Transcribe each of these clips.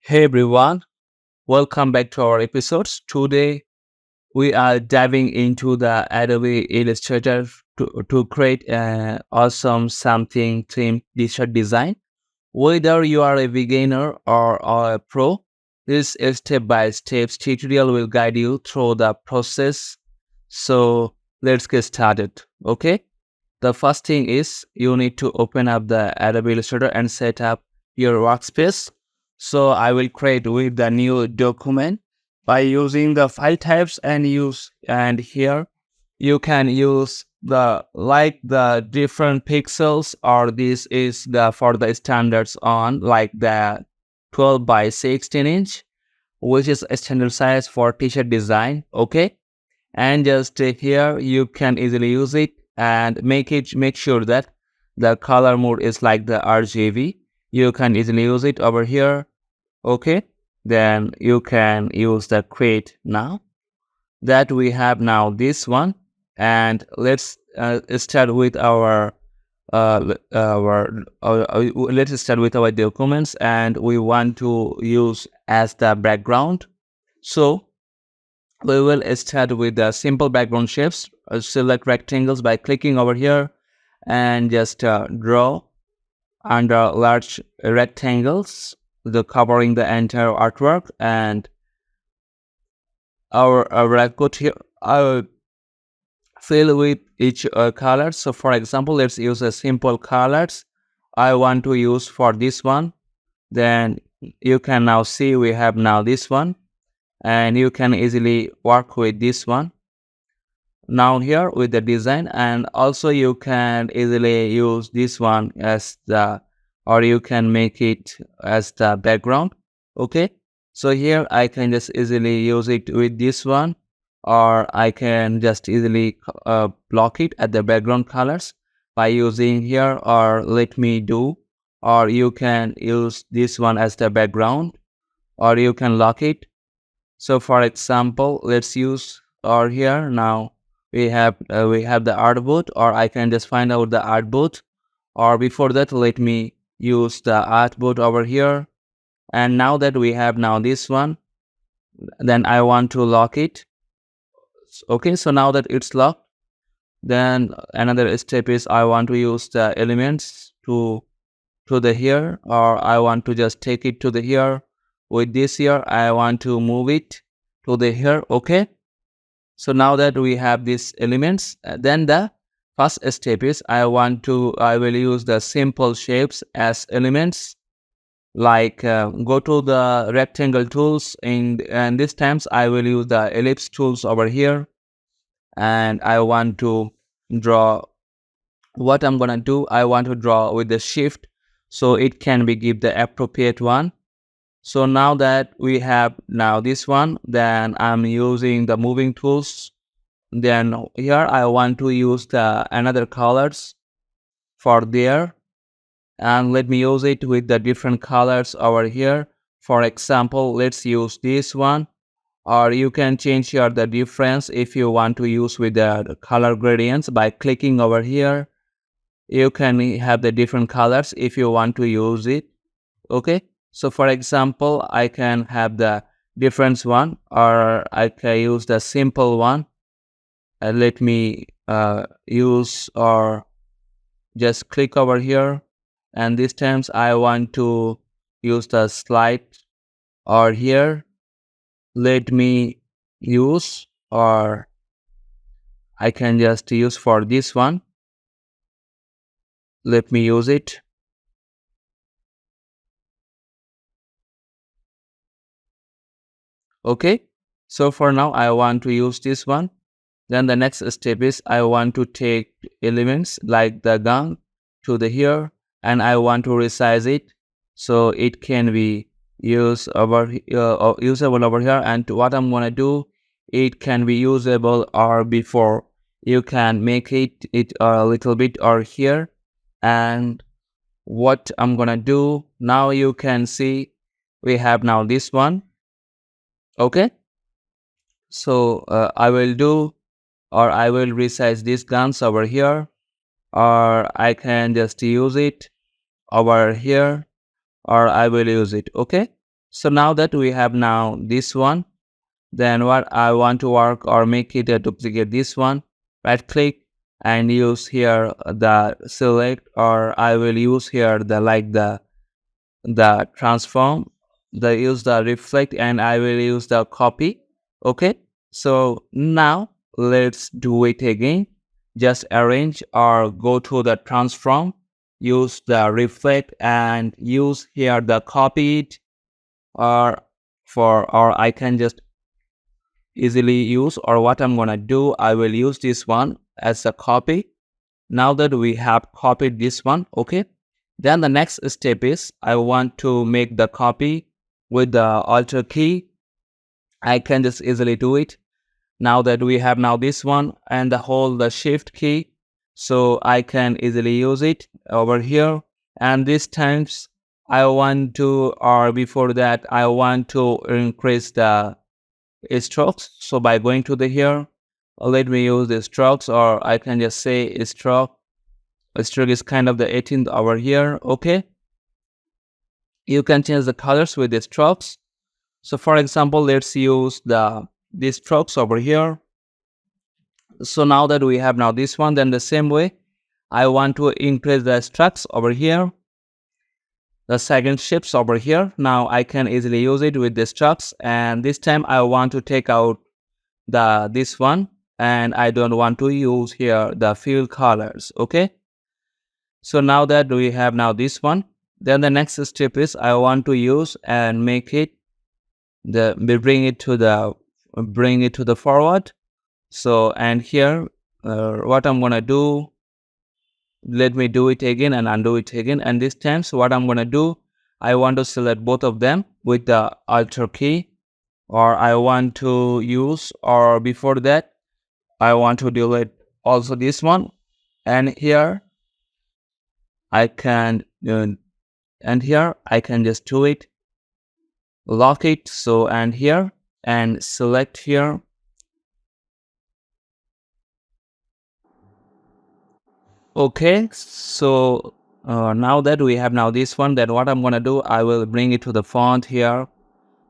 Hey everyone, welcome back to our episodes. Today we are diving into the Adobe Illustrator to create an awesome something themed t-shirt design. Whether you are a beginner or a pro, this step-by-step tutorial will guide you through the process. So let's get started. Okay, the first thing is you need to open up the Adobe Illustrator and set up your workspace. So I will create with the new document by using the file types and here you can use the different pixels, or this is the for the standards on like the 12 by 16 inch, which is a standard size for t-shirt design. Okay, and just here you can easily use it and make sure that the color mode is like the RGB. You can easily use it over here. Okay, then you can use the create now that we have now this one. And let's start with let's start with our documents, and we want to use as the background. So we will start with the simple background shapes. Select rectangles by clicking over here and just draw under large rectangles, the covering the entire artwork. And our record here I will fill with each color. So for example, let's use a simple colors I want to use for this one. Then you can now see we have now this one, and you can easily work with this one now here with the design. And also you can easily use this one as the, or you can make it as the background. Okay, so here I can just easily use it with this one, or I can just easily block it at the background colors by using here, or let me do, or you can use this one as the background, or you can lock it. So for example, let's use, or here now we have the artboard, or I can just find out the artboard, or before that let me use the artboard over here. And now that we have now this one, then I want to lock it. Okay, so now that it's locked, then another step is I want to use the elements to the here, or I want to just take it to the here. With this here I want to move it to the here. Okay, so now that we have these elements, then the first step is I will use the simple shapes as elements, like go to the rectangle tools, and this times I will use the ellipse tools over here. And I want to draw, what I'm gonna do, I want to draw with the shift so it can be give the appropriate one. So now that we have now this one, then I'm using the moving tools. Then here I want to use the another colors for there, and let me use it with the different colors over here. For example, let's use this one, or you can change here the difference if you want to use with the color gradients by clicking over here. You can have the different colors if you want to use it. Okay, so for example, I can have the difference one, or I can use the simple one. Let me use, or just click over here, and this times I want to use the slide, or here let me use, or I can just use for this one. Let me use it. Okay, so for now I want to use this one. Then the next step is I want to take elements like the gun to the here, and I want to resize it so it can be usable over here. And what I'm gonna do, it can be usable, or before you can make it a little bit or here. And what I'm gonna do now, you can see we have now this one. Okay, so I will do, or I will resize these guns over here, or I can just use it over here, or I will use it. Okay, So now that we have now this one, then what I want to work or make it a duplicate this one, right click and use here the select, or I will use here the transform, the use the reflect, and I will use the copy. Okay, so now let's do it again. Just arrange or go to the transform, use the reflect and use here the copy it, or or I can just easily use, or what I'm gonna do, I will use this one as a copy. Now that we have copied this one, okay, then the next step is I want to make the copy with the Alt key. I can just easily do it. Now that we have now this one and hold the Shift key, so I can easily use it over here. And this times I want to, or before that, I want to increase the strokes. So by going to the here, let me use the strokes, or I can just say stroke. A stroke is kind of the 18th over here. Okay, you can change the colors with the strokes. So for example, let's use these strokes over here. So now that we have now this one, then the same way I want to increase the strokes over here, the second shapes over here. Now I can easily use it with the strokes, and this time I want to take out this one, and I don't want to use here the fill colors. Okay, so now that we have now this one, then the next step is I want to use and make it bring it to the forward. So and here what I'm gonna do, let me do it again and undo it again, and this time so what I'm gonna do, I want to select both of them with the Alt key, or I want to use, or before that I want to delete also this one, and here I can and here I can just do it, lock it, so and here and select here. Okay, so now that we have now this one, then what I'm gonna do, I will bring it to the font here.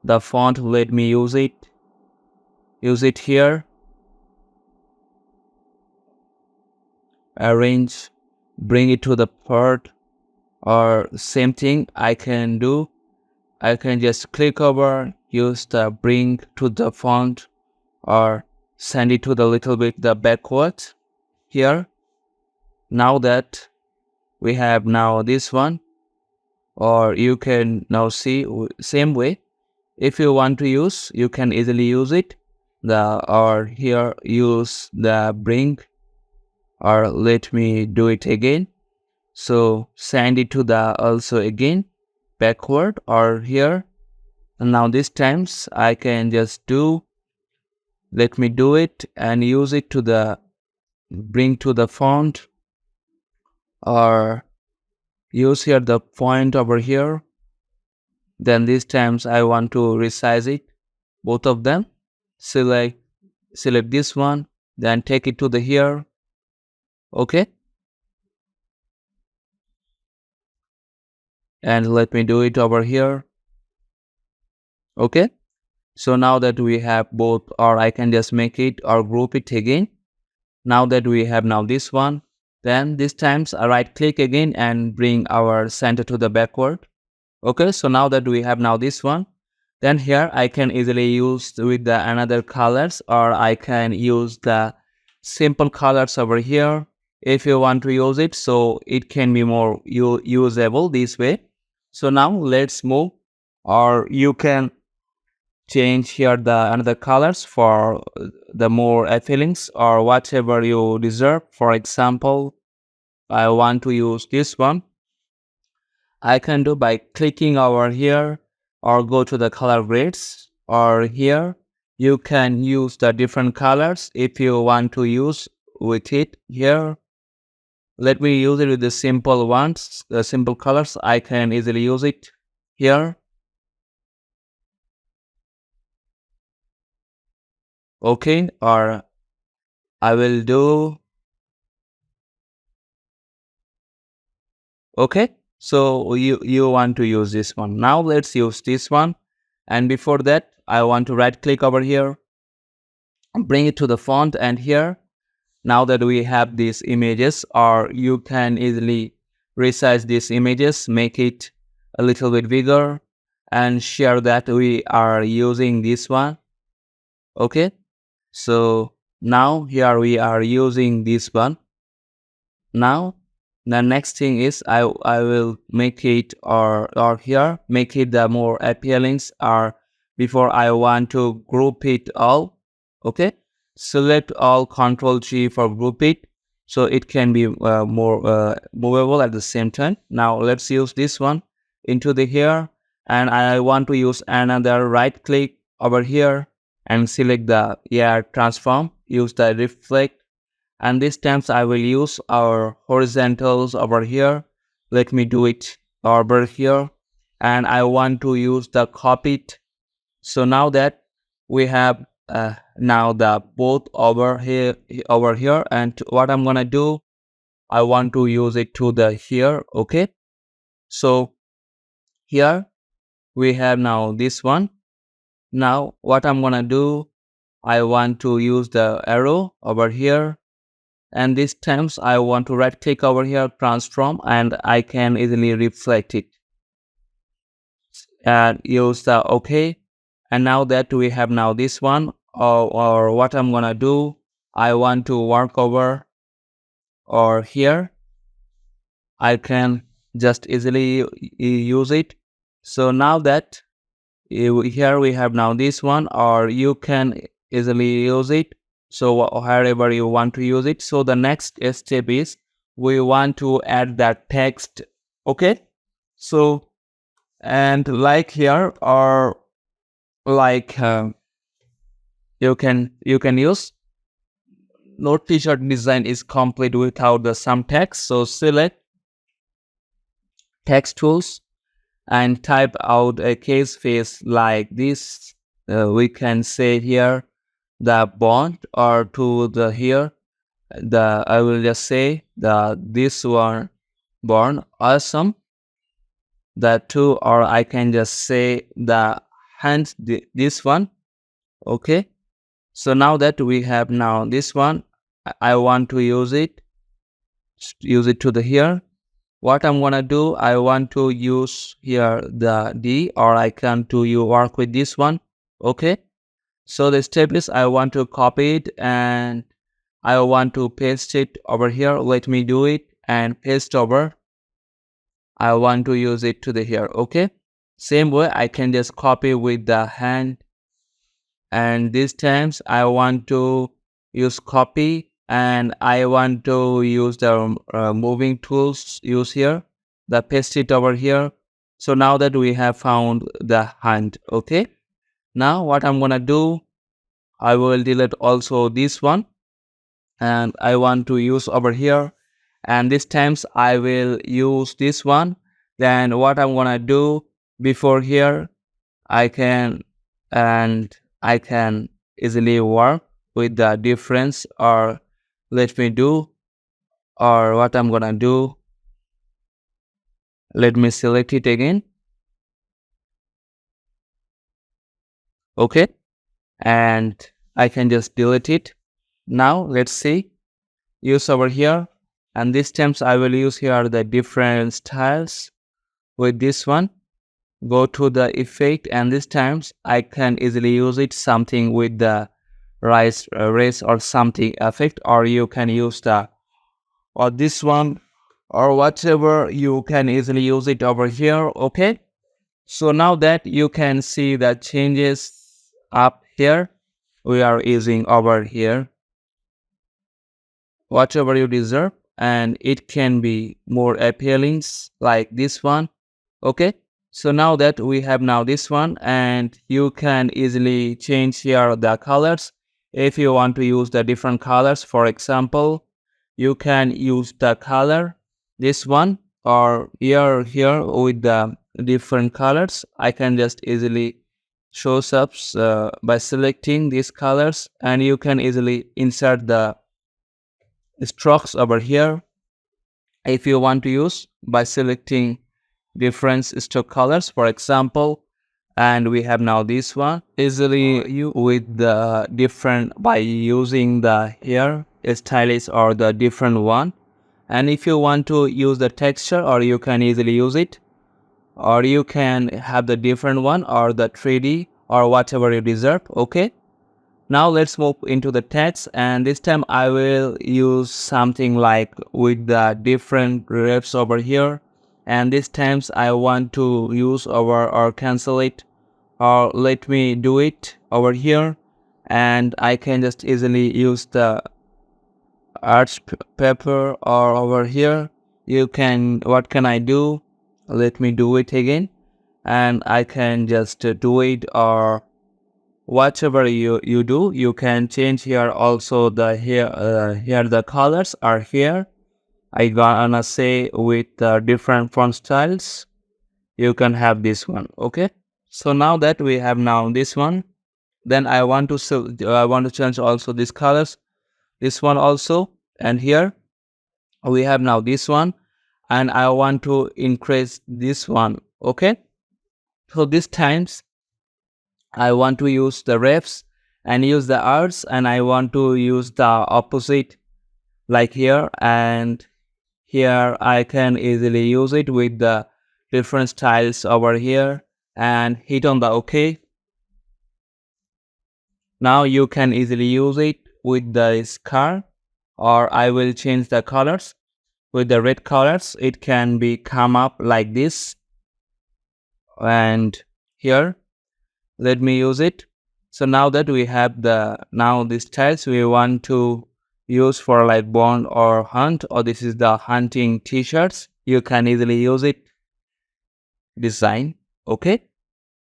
The font, let me use it here, arrange, bring it to the part, or same thing I can do, I can just click over, use the bring to the font, or send it to the little bit the backwards here. Now that we have now this one, or you can now see same way, if you want to use, you can easily use it, or here use the bring, or let me do it again, so send it to the also again backward, or here, and now this times I can just do, let me do it and use it to the bring to the font, or use here the point over here. Then these times I want to resize it, both of them. Select this one, then take it to the here. Okay, and let me do it over here. Okay, so now that we have both, or I can just make it or group it again. Now that we have now this one, then this times I right click again and bring our center to the backward. Okay, so now that we have now this one, then here I can easily use with the another colors, or I can use the simple colors over here if you want to use it, so it can be more usable this way. So now let's move, or you can change here the another colors for the more feelings or whatever you deserve. For example, I want to use this one, I can do by clicking over here, or go to the color grids, or here you can use the different colors if you want to use with it here. Let me use it with the simple ones, the simple colors. I can easily use it here. Okay, or I will do, okay, so you want to use this one. Now let's use this one. And before that, I want to right click over here, bring it to the font, and here, now that we have these images, or you can easily resize these images, make it a little bit bigger, and share that we are using this one. Okay, so now here we are using this one. Now the next thing is I will make it, or here make it the more appealing, or before I want to group it all. Okay, select all, Control G for group it, so it can be more movable at the same time. Now let's use this one into the here, and I want to use another right click over here and select the transform, use the reflect, and this times I will use our horizontals over here. Let me do it over here, and I want to use the copied. So now that we have now the both over here, and what I'm gonna do, I want to use it to the here. Okay, so here we have now this one. Now what I'm gonna do, I want to use the arrow over here, and this times I want to right click over here, transform, and I can easily reflect it and use the OK. And now that we have now this one, or what I'm gonna do, I want to work over, or here I can just easily use it. So now that here we have now this one, or you can easily use it, so wherever you want to use it. So the next step is we want to add that text. Okay, so and like here, or like you can use no t-shirt design is complete without the some text. So select text tools and type out a case face like this. We can say here the bond, or to the here the I will just say the this one born awesome, the two, or I can just say the hand this one. Okay, so now that we have now this one, I want to use it to the here. What I'm gonna do, I want to use here the D, or I can to you work with this one. Okay, so the step is I want to copy it and I want to paste it over here. Let me do it and paste over. I want to use it to the here. Okay, same way I can just copy with the hand, and this times I want to use copy, and I want to use the moving tools, use here the paste it over here. So now that we have found the hand. Okay, now what I'm gonna do, I will delete also this one, and I want to use over here, and this times I will use this one. Then what I'm gonna do, before here I can easily work with the difference, or let me do, or what I'm gonna do, let me select it again. Okay, and I can just delete it. Now let's see, use over here, and this times I will use here the different styles with this one. Go to the effect, and this times I can easily use it something with the race or something effect, or you can use the or this one, or whatever, you can easily use it over here. Okay, so now that you can see the changes up here, we are using over here whatever you deserve, and it can be more appealing like this one. Okay, so now that we have now this one, and you can easily change here the colors. If you want to use the different colors, for example, you can use the color this one, or here with the different colors. I can just easily shows up by selecting these colors, and you can easily insert the strokes over here if you want to use by selecting different stroke colors. For example, and we have now this one easily you with the different by using the hair stylist or the different one. And if you want to use the texture, or you can easily use it, or you can have the different one or the 3D or whatever you deserve. Okay, now let's move into the text, and this time I will use something like with the different reps over here. And this times I want to use over or cancel it, or let me do it over here, and I can just easily use the arts paper. Or over here you can, what can I do, let me do it again, and I can just do it, or whatever you do, you can change here also the here the colors are here. I gonna say with different font styles you can have this one. Okay, so now that we have now this one, then I want to I want to change also these colors, this one also, and here we have now this one, and I want to increase this one. Okay, so this times I want to use the refs and use the arts, and I want to use the opposite like here, and here I can easily use it with the different styles over here and hit on the OK. Now you can easily use it with this car, or I will change the colors. With the red colors it can be come up like this, and here let me use it. So now that we have the now these styles we want to use for like bond or hunt, or this is the hunting t-shirts, you can easily use it design. Okay,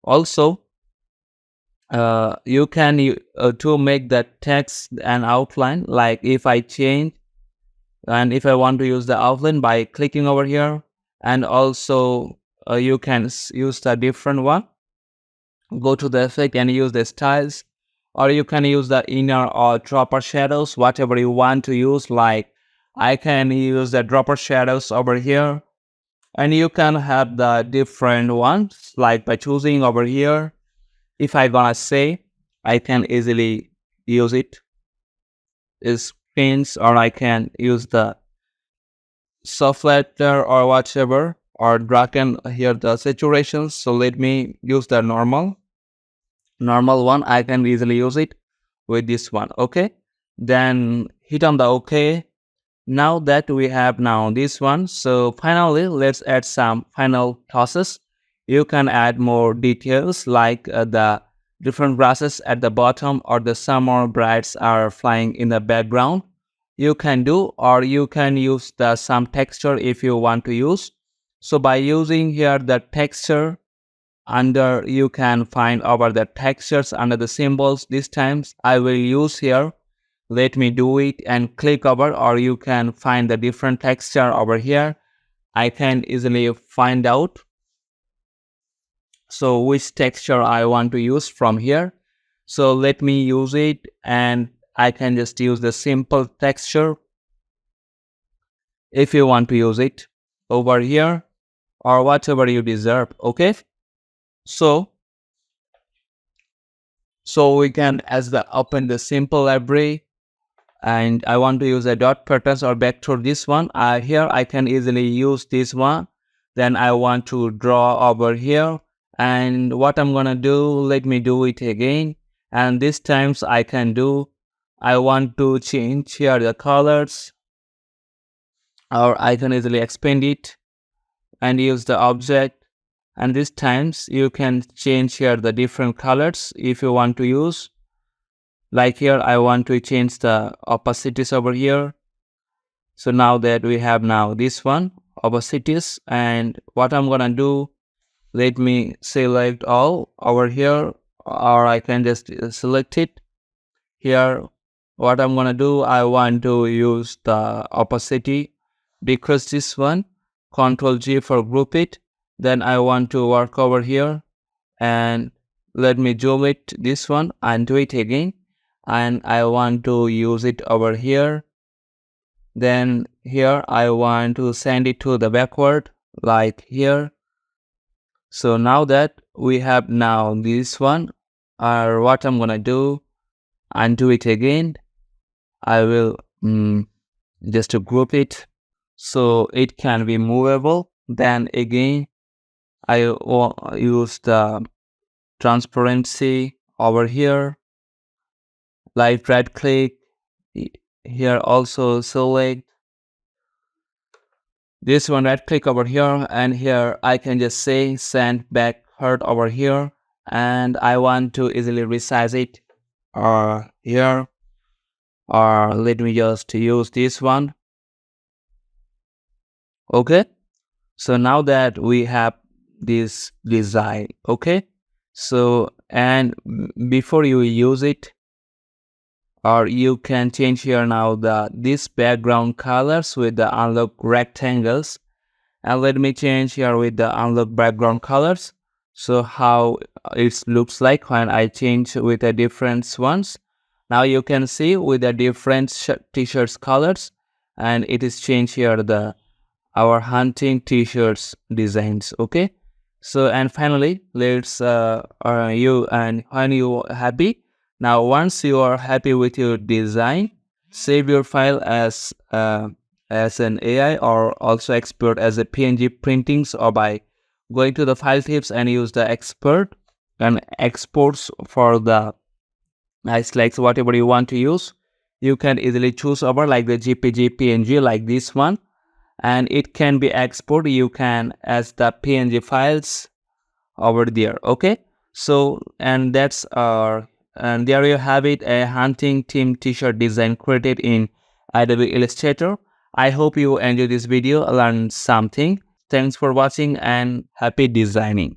also you can to make the text and outline, like if I change and if I want to use the outline by clicking over here, and also you can use the different one, go to the effect and use the styles, or you can use the inner or dropper shadows, whatever you want to use. Like I can use the dropper shadows over here, and you can have the different ones like by choosing over here. If I gonna say, I can easily use it is pins, or I can use the soft letter or whatever, or drag and here the saturations. So let me use the normal one. I can easily use it with this one. Okay, then hit on the OK. Now that we have now this one, so finally let's add some final tosses. You can add more details like the different grasses at the bottom, or the summer birds are flying in the background. You can do, or you can use the some texture if you want to use. So by using here the texture, under you can find over the textures under the symbols. This times I will use here, let me do it and click over, or you can find the different texture over here. I can easily find out so which texture I want to use from here. So let me use it, and I can just use the simple texture if you want to use it over here, or whatever you deserve. Okay, so we can as the open the simple library, and I want to use a dot patterns or vector. This one here I can easily use this one. Then I want to draw over here, and what I'm gonna do, let me do it again, and this times I can do, I want to change here the colors, or I can easily expand it and use the object, and this times you can change here the different colors if you want to use. Like here I want to change the opacities over here. So now that we have now this one opacities, and what I'm gonna do, let me select all over here, or I can just select it here. What I'm gonna do, I want to use the opacity, decrease this one, Control G for group it. Then I want to work over here, and let me zoom it this one and do it again, and I want to use it over here. Then here I want to send it to the backward like here. So now that we have now this one. Or what I'm gonna do, undo it again. I will just to group it so it can be movable. Then again, I will use the transparency over here. Right click here, also select this one, right click over here, and here I can just say send back hurt over here, and I want to easily resize it here, or let me just use this one. Okay, so now that we have this design, okay, so and before you use it, or you can change here now this background colors with the unlock rectangles, and let me change here with the unlock background colors, so how it looks like when I change with the different ones. Now you can see with the different t-shirts colors, and it is changed here our hunting t-shirts designs. Okay, so and finally let's you and when you happy, now once you are happy with your design, save your file as an AI, or also export as a PNG printings, or by going to the file tips and use the export and exports for the nice likes, whatever you want to use. You can easily choose over like the GPG, PNG, like this one, and it can be exported. You can as the PNG files over there. Okay, so and that's our, and there you have it, a hunting team t-shirt design created in Adobe Illustrator. I hope you enjoyed this video, learned something. Thanks for watching and happy designing.